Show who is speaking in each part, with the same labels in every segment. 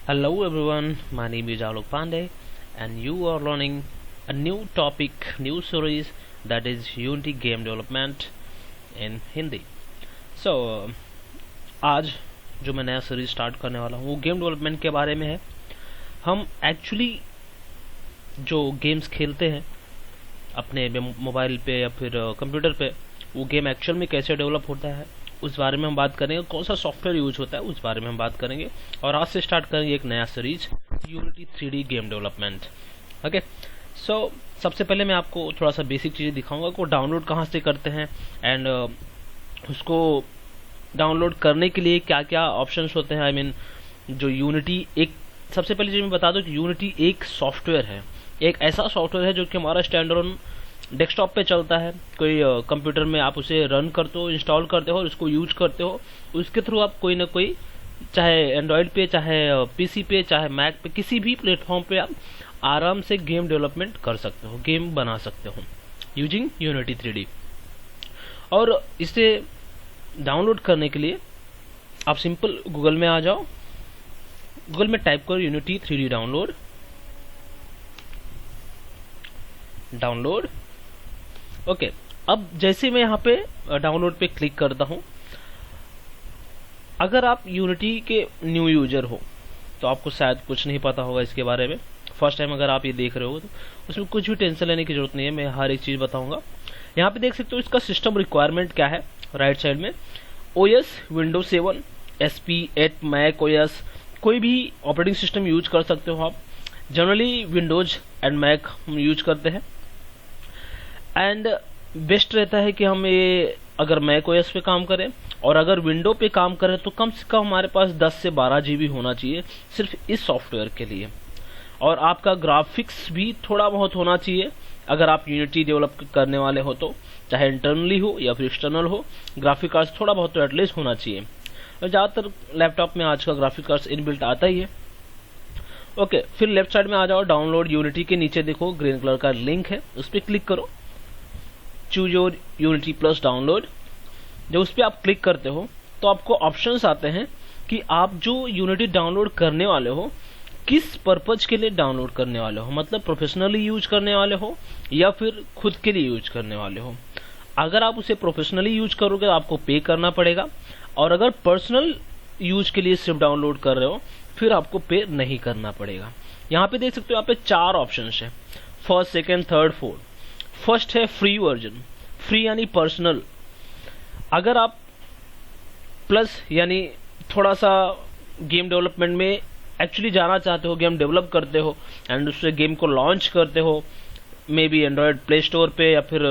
Speaker 1: Hello everyone, my name is Alok Pandey and you are learning a new topic, new series that is Unity Game Development in Hindi. So आज जो मैं नया series start करने वाला हूँ वो game development के बारे में है। हम एक्चुअली जो गेम्स खेलते हैं अपने मोबाइल पे या फिर कंप्यूटर पे, वो गेम एक्चुअल में कैसे डेवलप होता है उस बारे में हम बात करेंगे। कौन सा सॉफ्टवेयर यूज होता है उस बारे में हम बात करेंगे। और आज से स्टार्ट करेंगे एक नया series Unity 3D game development. Okay, so सबसे पहले मैं आपको थोड़ा सा बेसिक चीज़ें दिखाऊंगा को डाउनलोड कहाँ से करते हैं एंड उसको डाउनलोड करने के लिए क्या क्या ऑप्शंस होते हैं। आई मीन जो यूनिटी एक, सबसे पहले चीज़ मैं बता दूं कि यूनिटी एक सॉफ्टवेयर है, एक ऐसा सॉफ्टवेयर है जो कि हमारा स्टैंडर्ड डेस्कटॉप पे चलता है। कोई कंप्यूटर में आप उसे रन करते हो, इंस्टॉल करते हो और उसको यूज करते हो। उसके थ्रू आप कोई ना कोई, चाहे एंड्रॉयड पे, चाहे पीसी पे, चाहे मैक पे, किसी भी प्लेटफॉर्म पे आप आराम से गेम डेवलपमेंट कर सकते हो, गेम बना सकते हो यूजिंग यूनिटी 3D। और इसे डाउनलोड करने के लिए आप सिंपल गूगल में आ जाओ, गूगल में टाइप करो यूनिटी 3D डाउनलोड। ओके, अब जैसे मैं यहाँ पे डाउनलोड पे क्लिक करता हूँ, अगर आप यूनिटी के न्यू यूजर हो तो आपको शायद कुछ नहीं पता होगा इसके बारे में। फर्स्ट टाइम अगर आप ये देख रहे हो तो उसमें कुछ भी टेंशन लेने की जरूरत नहीं है, मैं हर एक चीज़ बताऊंगा। यहाँ पे देख सकते हो इसका सिस्टम रिक्वायरमेंट क्या है राइट साइड में। OS Windows 7, SP 8, Mac OS, कोई भी ऑपरेटिंग सिस्टम यूज कर सकते हो आप। जनरली विंडोज एंड मैक हम यूज करते हैं एंड बेस्ट रहता है कि हम ये अगर मैक OS पे काम करें और अगर विंडो पे काम करें तो कम से कम हमारे पास 10 से 12 GB होना चाहिए सिर्फ इस सॉफ्टवेयर के लिए। और आपका ग्राफिक्स भी थोड़ा बहुत होना चाहिए अगर आप यूनिटी डेवलप करने वाले हो तो, चाहे इंटरनली हो या फिर एक्सटर्नल हो, ग्राफिक कार्ड्स थोड़ा बहुत तो एटलीस्ट होना चाहिए। और ज़्यादातर लैपटॉप में आज का ग्राफिक कार्ड्स इनबिल्ट आता ही है। ओके, फिर लेफ्ट साइड में आ जाओ, डाउनलोड यूनिटी के नीचे देखो ग्रीन कलर का लिंक है, उस पर क्लिक करो, choose your unity plus download. जब उस पर आप क्लिक करते हो तो आपको ऑप्शंस आते हैं कि आप जो यूनिटी डाउनलोड करने वाले हो किस पर्पज के लिए डाउनलोड करने वाले हो, मतलब प्रोफेशनली यूज करने वाले हो या फिर खुद के लिए यूज करने वाले हो। अगर आप उसे प्रोफेशनली यूज करोगे तो आपको पे करना पड़ेगा, और अगर पर्सनल यूज के लिए सिर्फ डाउनलोड कर रहे हो फिर आपको पे नहीं करना पड़ेगा। यहाँ पे देख सकते हो, यहाँ पे 4 ऑप्शन है, first, second, third, fourth. First है फ्री वर्जन, फ्री यानी पर्सनल। अगर आप प्लस यानी थोड़ा सा गेम डेवलपमेंट में एक्चुअली जाना चाहते हो, गेम डेवलप करते हो एंड उससे गेम को लॉन्च करते हो, may be Android play store पे या फिर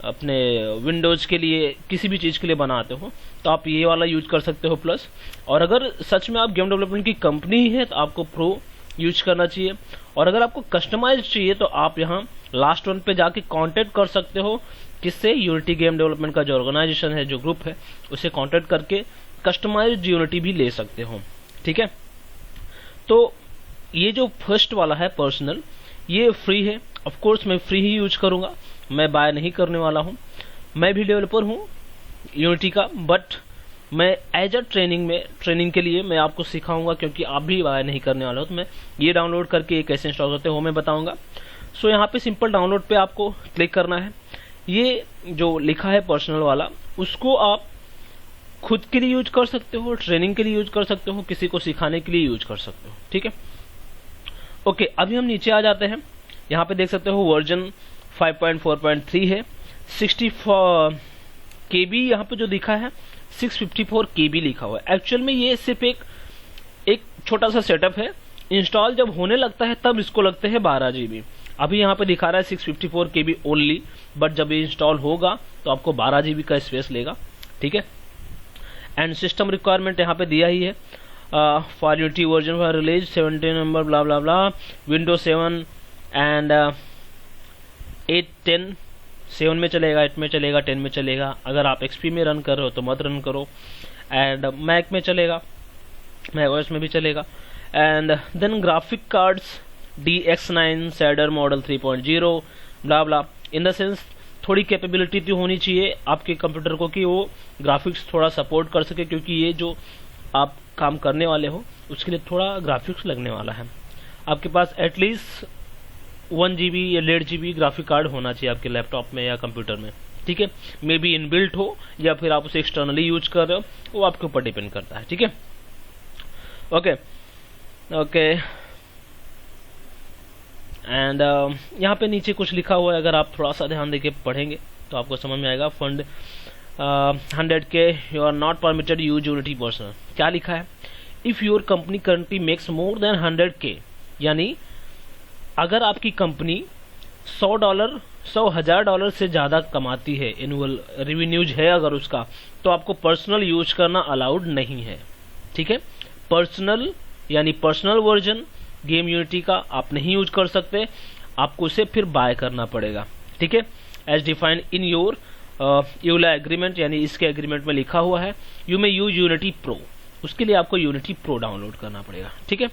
Speaker 1: अपने विंडोज के लिए, किसी भी चीज़ के लिए बनाते हो तो आप ये वाला यूज कर सकते हो प्लस। और अगर सच में आप गेम डेवलपमेंट की कंपनी है तो आपको प्रो यूज करना चाहिए। और अगर आपको कस्टमाइज चाहिए तो आप यहाँ लास्ट वन पे जाके कांटेक्ट कर सकते हो, किससे, यूनिटी गेम डेवलपमेंट का जो ऑर्गेनाइजेशन है, जो ग्रुप है, उसे कांटेक्ट करके कस्टमाइज्ड यूनिटी भी ले सकते हो। ठीक है, तो ये जो फर्स्ट वाला है पर्सनल, ये फ्री है। ऑफ कोर्स मैं फ्री ही यूज करूंगा, मैं बाय नहीं करने वाला हूँ। मैं भी डेवलपर हूँ यूनिटी का, बट मैं एज अ ट्रेनिंग के लिए मैं आपको सिखाऊंगा, क्योंकि आप भी बाय नहीं करने वाले हो। तो मैं ये डाउनलोड करके कैसे इंस्टॉल करते हो मैं बताऊंगा। सो यहाँ पे सिंपल डाउनलोड पे आपको क्लिक करना है। ये जो लिखा है पर्सनल वाला, उसको आप खुद के लिए यूज कर सकते हो, ट्रेनिंग के लिए यूज कर सकते हो, किसी को सिखाने के लिए यूज कर सकते हो। ठीक है, ओके, अभी हम नीचे आ जाते हैं। यहाँ पे देख सकते हो वर्जन 5.4.3 है, 64 KB यहाँ पे जो लिखा है 654 KB लिखा हुआ है। एक्चुअल में ये सिर्फ एक छोटा सा सेटअप है, इंस्टॉल जब होने लगता है तब इसको लगते हैं 12 GB। अभी यहाँ पे दिखा रहा है 654 KB ओनली, बट जब ये इंस्टॉल होगा तो आपको 12 GB का स्पेस लेगा। ठीक है, एंड सिस्टम रिक्वायरमेंट यहाँ पे दिया ही है, for unity version for release 17 number blah blah blah, Windows 7 and 8, 10, 7 में चलेगा, 8 में चलेगा, 10 में चलेगा। अगर आप XP में रन कर रहे हो तो मत रन करो। एंड मैक में चलेगा, मैक OS में भी चलेगा। And then graphic cards DX9 shader model 3.0 blah blah, in the sense थोड़ी कैपेबिलिटी तो होनी चाहिए आपके कंप्यूटर को कि वो ग्राफिक्स थोड़ा सपोर्ट कर सके, क्योंकि ये जो आप काम करने वाले हो उसके लिए थोड़ा ग्राफिक्स लगने वाला है। आपके पास एटलीस्ट 1 GB या 1.5 GB ग्राफिक कार्ड होना चाहिए आपके लैपटॉप में या कंप्यूटर में, ठीक है। मे बी इनबिल्ट हो या फिर आप उसे एक्सटर्नली यूज कर रहे हो, वो आपके ऊपर डिपेंड करता है, ठीक है। ओके ओके एंड यहाँ पे नीचे कुछ लिखा हुआ है, अगर आप थोड़ा सा ध्यान देके पढ़ेंगे तो आपको समझ में आएगा। Fund 100K you are not permitted use Unity personal. क्या लिखा है? If your company currently makes more than 100K, यानी अगर आपकी कंपनी $100,000 से ज़्यादा कमाती है, एनुअल रेवेन्यूज है अगर उसका, तो आपको पर्सनल यूज करना अलाउड नहीं है, ठीक है। पर्सनल यानी पर्सनल वर्जन गेम यूनिटी का आप नहीं यूज कर सकते, आपको उसे फिर बाय करना पड़ेगा, ठीक है। As defined in your EULA agreement, यानी इसके एग्रीमेंट में लिखा हुआ है you may use Unity Pro, उसके लिए आपको यूनिटी प्रो डाउनलोड करना पड़ेगा, ठीक है।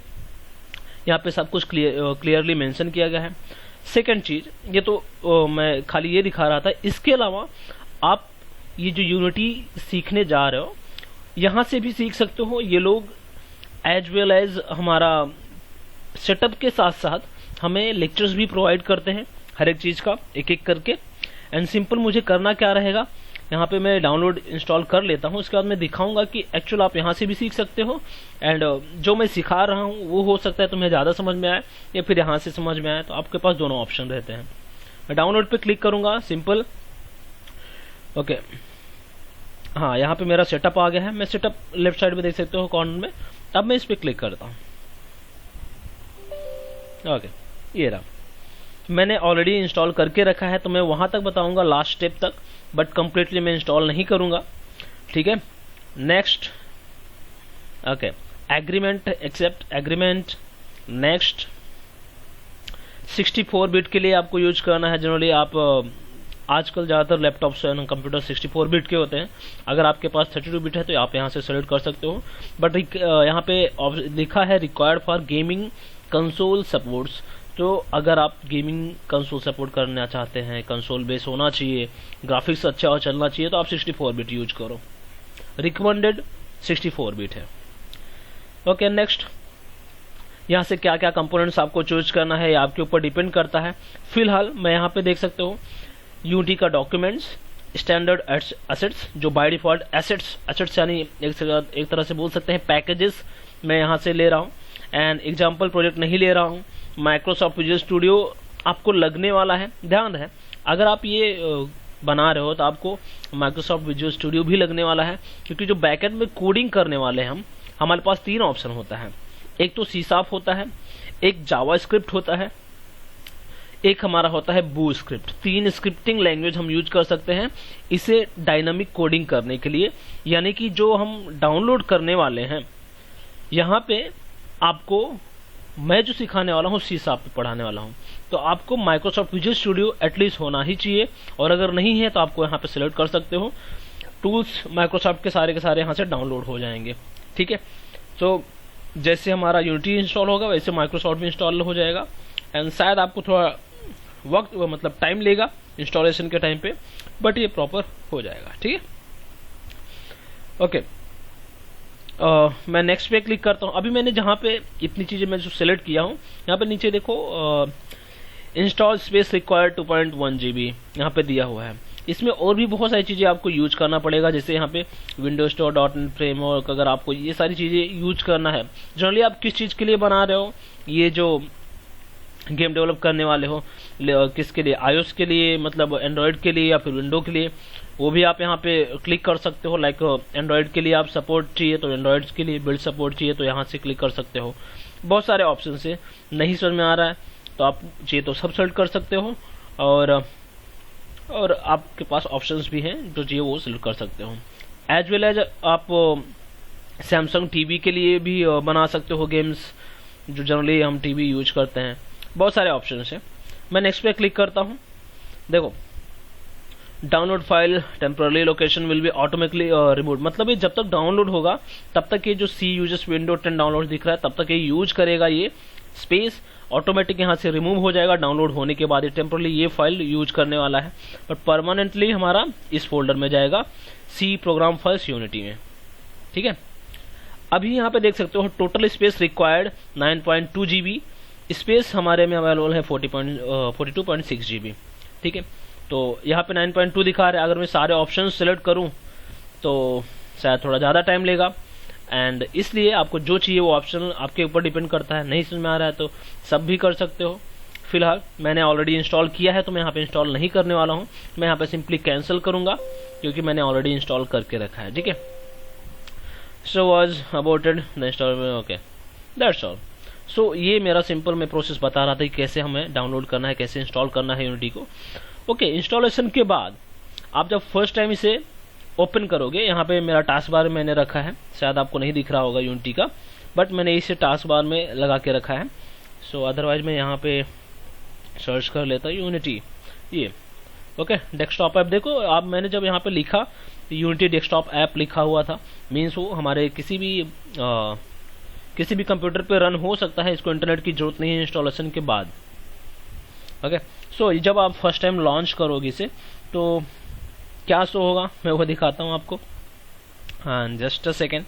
Speaker 1: यहाँ पे सब कुछ क्लियरली मेंशन किया गया है। सेकंड चीज, ये तो मैं खाली ये दिखा रहा था, इसके अलावा आप ये जो यूनिटी सीखने जा रहे हो यहाँ से भी सीख सकते हो। ये लोग एज वेल एज हमारा सेटअप के साथ साथ हमें लेक्चर्स भी प्रोवाइड करते हैं, हर एक चीज का एक एक करके। एंड सिंपल मुझे करना क्या रहेगा, यहाँ पे मैं डाउनलोड इंस्टॉल कर लेता हूँ, उसके बाद मैं दिखाऊंगा कि एक्चुअल आप यहाँ से भी सीख सकते हो। एंड जो मैं सिखा रहा हूँ वो हो सकता है तुम्हें ज़्यादा समझ में आए या फिर यहाँ से समझ में आए, तो आपके पास दोनों ऑप्शन रहते हैं। मैं डाउनलोड पे क्लिक करूंगा, सिंपल। ओके हाँ, यहाँ पे मेरा सेटअप आ गया है, मैं सेटअप लेफ्ट साइड में देख सकते हो कॉर्नर में। अब मैं इस पर क्लिक करता हूँ। ओके ये रहा, मैंने ऑलरेडी इंस्टॉल करके रखा है, तो मैं वहां तक बताऊंगा लास्ट स्टेप तक, बट कंप्लीटली मैं इंस्टॉल नहीं करूंगा, ठीक है। Next, okay agreement, accept agreement, next. 64 bit के लिए आपको यूज करना है। जनरली आप आजकल ज़्यादातर लैपटॉप्स एंड कंप्यूटर 64 बिट के होते हैं। अगर आपके पास 32 बिट है तो आप यहाँ से सेलेक्ट कर सकते हो, बट यहाँ पे लिखा है required for gaming console supports. तो अगर आप गेमिंग कंसोल सपोर्ट करना चाहते हैं, कंसोल बेस होना चाहिए, ग्राफिक्स अच्छा और चलना चाहिए, तो आप 64 बिट यूज करो। रिकमेंडेड 64 बिट है। ओके नेक्स्ट, यहाँ से क्या क्या कंपोनेंट्स आपको चूज करना है, ये आपके ऊपर डिपेंड करता है। फिलहाल मैं यहाँ पे देख सकते हो यूनिटी का डॉक्यूमेंट्स, स्टैंडर्ड एसेट्स, जो बाय डिफॉल्ट एसेट्स यानी एक तरह से बोल सकते हैं पैकेजेस, मैं यहाँ से ले रहा हूँ। एंड एग्जाम्पल प्रोजेक्ट नहीं ले रहा हूँ। माइक्रोसॉफ्ट विजुअल स्टूडियो आपको लगने वाला है, ध्यान है अगर आप ये बना रहे हो तो आपको माइक्रोसॉफ्ट विजुअल स्टूडियो भी लगने वाला है, क्योंकि जो बैकएंड में कोडिंग करने वाले हम, हमारे पास 3 ऑप्शन होता है। एक तो सी शार्प होता है, एक जावा स्क्रिप्ट होता है, एक हमारा होता है बू स्क्रिप्ट। 3 स्क्रिप्टिंग लैंग्वेज हम यूज कर सकते हैं इसे डायनामिक कोडिंग करने के लिए। यानी कि जो हम डाउनलोड करने वाले हैं, यहाँ पे आपको मैं जो सिखाने वाला हूँ सी शार्प पे पढ़ाने वाला हूँ, तो आपको माइक्रोसॉफ्ट विजुअल स्टूडियो एटलीस्ट होना ही चाहिए, और अगर नहीं है तो आपको यहाँ पे सिलेक्ट कर सकते हो। टूल्स माइक्रोसॉफ्ट के सारे यहाँ से डाउनलोड हो जाएंगे, ठीक है। तो जैसे हमारा यूनिटी इंस्टॉल होगा वैसे माइक्रोसॉफ्ट भी इंस्टॉल हो जाएगा। एंड शायद आपको थोड़ा वक्त मतलब टाइम लेगा इंस्टॉलेशन के टाइम पे, बट ये प्रॉपर हो जाएगा, ठीक है। ओके मैं नेक्स्ट पे क्लिक करता हूँ। अभी मैंने जहाँ पे इतनी चीजें मैं जो सिलेक्ट किया हूँ, यहाँ पे नीचे देखो इंस्टॉल स्पेस रिक्वायर्ड 2.1 GB यहाँ पे दिया हुआ है। इसमें और भी बहुत सारी चीजें आपको यूज करना पड़ेगा, जैसे यहाँ पे विंडोज स्टोर .NET फ्रेमवर्क, अगर आपको ये सारी चीजें यूज करना है। जनरली आप किस चीज के लिए बना रहे हो, ये जो गेम डेवलप करने वाले हो, किसके लिए, iOS के लिए, मतलब एंड्रॉयड के लिए या फिर विंडो के लिए, वो भी आप यहाँ पे क्लिक कर सकते हो। लाइक एंड्रॉयड के लिए आप सपोर्ट चाहिए तो एंड्रॉयड के लिए, बिल्ड सपोर्ट चाहिए तो यहाँ से क्लिक कर सकते हो। बहुत सारे ऑप्शन है, नहीं समझ में आ रहा है तो आप चाहिए तो सब सेलेक्ट कर सकते हो, और आपके पास ऑप्शंस भी हैं जो चाहिए वो सिलेक्ट कर सकते हो। एज वेल एज आप सैमसंग टीवी के लिए भी बना सकते हो गेम्स, जो जनरली हम टीवी यूज करते हैं। बहुत सारे ऑप्शंस हैं। मैं नेक्स्ट पे क्लिक करता हूँ। देखो download file temporary location will be automatically remove, मतलब ये जब तक डाउनलोड होगा तब तक ये जो सी यूजर्स विंडो 10 डाउनलोड दिख रहा है तब तक ये यूज करेगा, ये स्पेस ऑटोमेटिक यहाँ से रिमूव हो जाएगा डाउनलोड होने के बाद। ये टेम्पररी ये फाइल यूज करने वाला है, बट परमानेंटली हमारा इस फोल्डर में जाएगा, सी प्रोग्राम फाइल्स यूनिटी में, ठीक है। अभी यहाँ पे देख सकते हो total space required 9.2 GB, space हमारे में अवेलेबल है 42.6 GB। ठीक है, तो यहाँ पे 9.2 दिखा रहा है। अगर मैं सारे ऑप्शन सेलेक्ट करूँ तो शायद थोड़ा ज़्यादा टाइम लेगा, एंड इसलिए आपको जो चाहिए वो ऑप्शन आपके ऊपर डिपेंड करता है। नहीं समझ में आ रहा है तो सब भी कर सकते हो। फिलहाल मैंने ऑलरेडी इंस्टॉल किया है तो मैं यहाँ पे इंस्टॉल नहीं करने वाला हूँ, मैं यहाँ पे सिंपली कैंसिल करूँगा क्योंकि मैंने ऑलरेडी इंस्टॉल करके रखा है। ठीक है, so was aborted the install, okay that's all. सो ये मेरा सिंपल मैं प्रोसेस बता रहा था कि कैसे हमें डाउनलोड करना है, कैसे इंस्टॉल करना है यूनिटी को। ओके, इंस्टॉलेशन के बाद आप जब फर्स्ट टाइम इसे ओपन करोगे, यहाँ पे मेरा टास्क बार मैंने रखा है, शायद आपको नहीं दिख रहा होगा यूनिटी का, बट मैंने इसे टास्क बार में लगा के रखा है। सो अदरवाइज मैं यहाँ पे सर्च कर लेता हूँ यूनिटी, ये ओके डेस्कटॉप ऐप। देखो आप मैंने जब यहाँ पे लिखा यूनिटी डेस्कटॉप ऐप लिखा हुआ था, मीन्स वो हमारे किसी भी कंप्यूटर पे रन हो सकता है, इसको इंटरनेट की जरूरत नहीं है इंस्टॉलेशन के बाद। ओके, सो जब आप फर्स्ट टाइम लॉन्च करोगे इसे तो क्या शो होगा मैं वो दिखाता हूँ आपको। हाँ, जस्ट अ सेकेंड,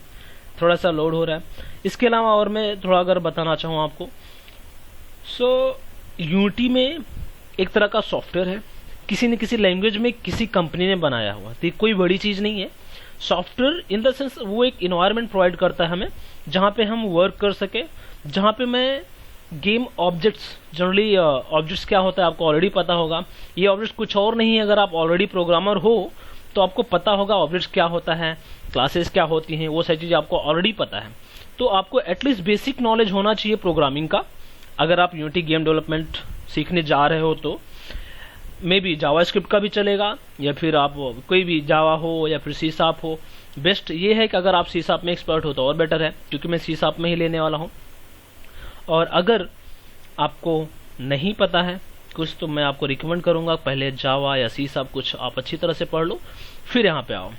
Speaker 1: थोड़ा सा लोड हो रहा है। इसके अलावा और मैं थोड़ा अगर बताना चाहूँ आपको, सो यूनिटी में एक तरह का सॉफ्टवेयर है, किसी न किसी लैंग्वेज में किसी कंपनी ने बनाया हुआ, तो कोई बड़ी चीज़ नहीं है। सॉफ्टवेयर इन द सेंस वो एक इन्वायरमेंट प्रोवाइड करता है हमें जहाँ पे हम वर्क कर सके, जहाँ पे मैं गेम ऑब्जेक्ट्स, जनरली ऑब्जेक्ट्स क्या होता है आपको ऑलरेडी पता होगा। ये ऑब्जेक्ट्स कुछ और नहीं है, अगर आप ऑलरेडी प्रोग्रामर हो तो आपको पता होगा ऑब्जेक्ट्स क्या होता है, क्लासेस क्या होती हैं, वो सारी चीज़ें आपको ऑलरेडी पता है। तो आपको एटलीस्ट बेसिक नॉलेज होना चाहिए प्रोग्रामिंग का। अगर आप यूनिटी गेम डेवलपमेंट सीखने जा रहे हो तो मे बी जावास्क्रिप्ट का भी चलेगा, या फिर आप कोई भी जावा हो या फिर सी शार्प हो। बेस्ट ये है कि अगर आप सी शार्प में एक्सपर्ट हो तो और बेटर है, क्योंकि मैं सी शार्प में ही लेने वाला हूँ। और अगर आपको नहीं पता है कुछ तो मैं आपको रिकमेंड करूँगा पहले जावा या सी शार्प कुछ आप अच्छी तरह से पढ़ लो, फिर यहाँ पे आओ।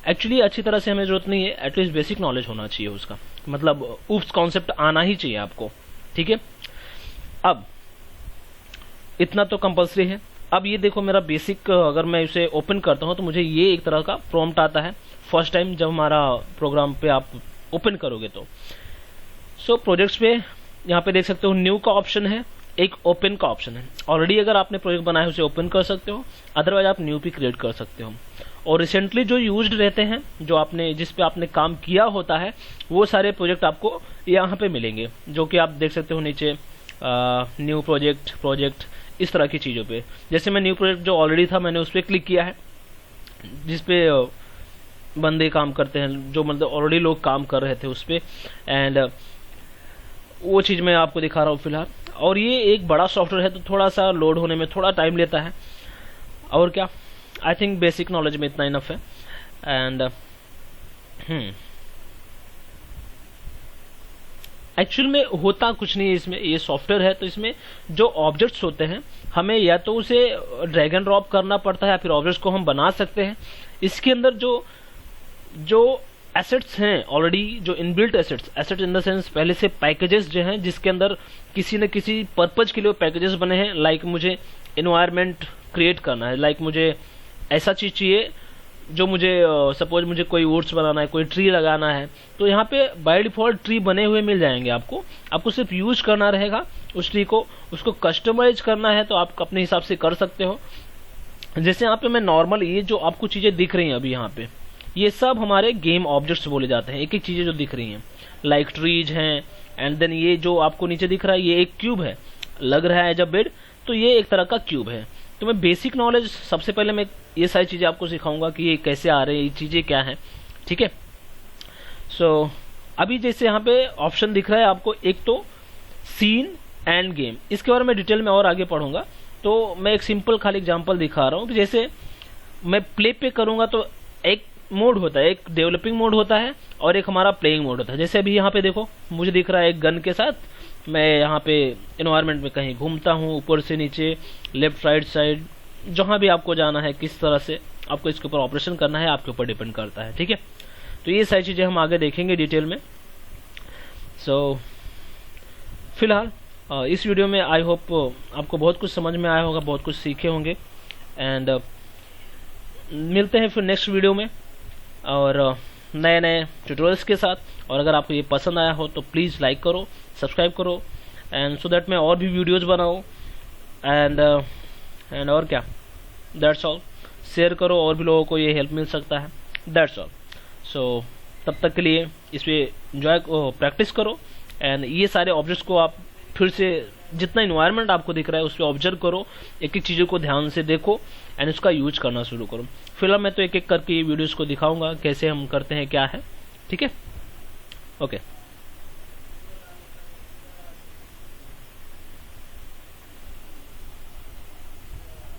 Speaker 1: एक्चुअली अच्छी तरह से हमें जरूरत नहीं है, एटलीस्ट बेसिक नॉलेज होना चाहिए उसका, मतलब ऊप्स कॉन्सेप्ट आना ही चाहिए आपको। ठीक है, अब इतना तो कंपल्सरी है। अब ये देखो मेरा बेसिक, अगर मैं इसे ओपन करता हूँ तो मुझे ये एक तरह का प्रॉम्प्ट आता है फर्स्ट टाइम जब हमारा प्रोग्राम पे आप ओपन करोगे तो। सो प्रोजेक्ट्स पे यहाँ पे देख सकते हो न्यू का ऑप्शन है, एक ओपन का ऑप्शन है। ऑलरेडी अगर आपने प्रोजेक्ट बनाया है उसे ओपन कर सकते हो, अदरवाइज आप न्यू भी क्रिएट कर सकते हो। और रिसेंटली जो यूज्ड रहते हैं, जो आपने जिस पे आपने काम किया होता है, वो सारे प्रोजेक्ट आपको यहाँ पे मिलेंगे, जो कि आप देख सकते हो नीचे न्यू प्रोजेक्ट इस तरह की चीज़ों पे। जैसे मैं न्यू प्रोजेक्ट जो ऑलरेडी था मैंने उस पर क्लिक किया है, जिस पे बंदे काम करते हैं, जो मतलब ऑलरेडी लोग काम कर रहे थे उस पर, एंड वो चीज़ मैं आपको दिखा रहा हूँ फिलहाल। और ये एक बड़ा सॉफ्टवेयर है तो थोड़ा सा लोड होने में थोड़ा टाइम लेता है, और क्या, आई थिंक बेसिक नॉलेज में इतना इनफ है। एंड एक्चुअल में होता कुछ नहीं है इसमें, ये सॉफ्टवेयर है तो इसमें जो ऑब्जेक्ट्स होते हैं हमें या तो उसे ड्रैग एंड ड्रॉप करना पड़ता है या फिर ऑब्जेक्ट्स को हम बना सकते हैं। इसके अंदर जो एसेट्स हैं ऑलरेडी, जो inbuilt assets in the sense पहले से पैकेजेस जो हैं जिसके अंदर किसी न किसी पर्पज के लिए पैकेजेस बने हैं। लाइक मुझे एनवायरनमेंट क्रिएट करना है, लाइक मुझे ऐसा चीज चाहिए जो मुझे सपोज मुझे कोई वुड्स बनाना है, कोई ट्री लगाना है, तो यहाँ पे बाय डिफॉल्ट ट्री बने हुए मिल जाएंगे आपको सिर्फ यूज करना रहेगा उस ट्री को। उसको कस्टमाइज करना है तो आप अपने हिसाब से कर सकते हो। जैसे यहाँ पे मैं नॉर्मल ये जो आपको चीजें दिख रही हैं अभी यहाँ पे, ये सब हमारे गेम ऑब्जेक्ट्स बोले जाते हैं। एक एक चीजें जो दिख रही हैं लाइक ट्रीज हैं, एंड देन ये जो आपको नीचे दिख रहा है ये एक क्यूब है, लग रहा है जब बेड, तो ये एक तरह का क्यूब है। तो मैं बेसिक नॉलेज सबसे पहले मैं ये सारी चीजें आपको सिखाऊंगा कि ये कैसे आ रहे हैं, ये चीजें क्या हैं। ठीक है, सो अभी जैसे यहाँ पे ऑप्शन दिख रहा है आपको, एक तो सीन एंड गेम, इसके बारे में डिटेल में और आगे पढ़ूंगा। तो मैं एक सिंपल खाली एग्जांपल दिखा रहा हूँ कि जैसे मैं प्ले पे करूंगा तो एक मोड होता है, एक डेवलपिंग मोड होता है और एक हमारा प्लेइंग मोड होता है। जैसे अभी यहाँ पे देखो मुझे दिख रहा है एक गन के साथ, मैं यहाँ पे एनवायरनमेंट में कहीं घूमता हूँ, ऊपर से नीचे, लेफ्ट राइट साइड, जहाँ भी आपको जाना है, किस तरह से आपको इसके ऊपर ऑपरेशन करना है आपके ऊपर डिपेंड करता है। ठीक है, तो ये सारी चीज़ें हम आगे देखेंगे डिटेल में। सो फिलहाल इस वीडियो में आई होप आपको बहुत कुछ समझ में आया होगा, बहुत कुछ सीखे होंगे, एंड मिलते हैं फिर नेक्स्ट वीडियो में। और नए नए ट्यूटोरियल्स के साथ। और अगर आपको ये पसंद आया हो तो प्लीज़ लाइक करो, सब्सक्राइब करो, एंड सो दैट मैं और भी वीडियोज़ बनाऊँ। एंड और क्या, दैट्स ऑल। शेयर करो, और भी लोगों को ये हेल्प मिल सकता है। That's all. सो तब तक के लिए इस पर इंजॉय प्रैक्टिस करो, एंड ये सारे ऑब्जेक्ट्स को आप फिर से जितना इन्वायरमेंट आपको दिख रहा है उस पर ऑब्जर्व करो, एक एक चीज़ों को ध्यान से देखो एंड उसका यूज करना शुरू करो। फिलहाल मैं तो एक एक करके वीडियोस को दिखाऊंगा कैसे हम करते हैं क्या है। ठीक है, ओके।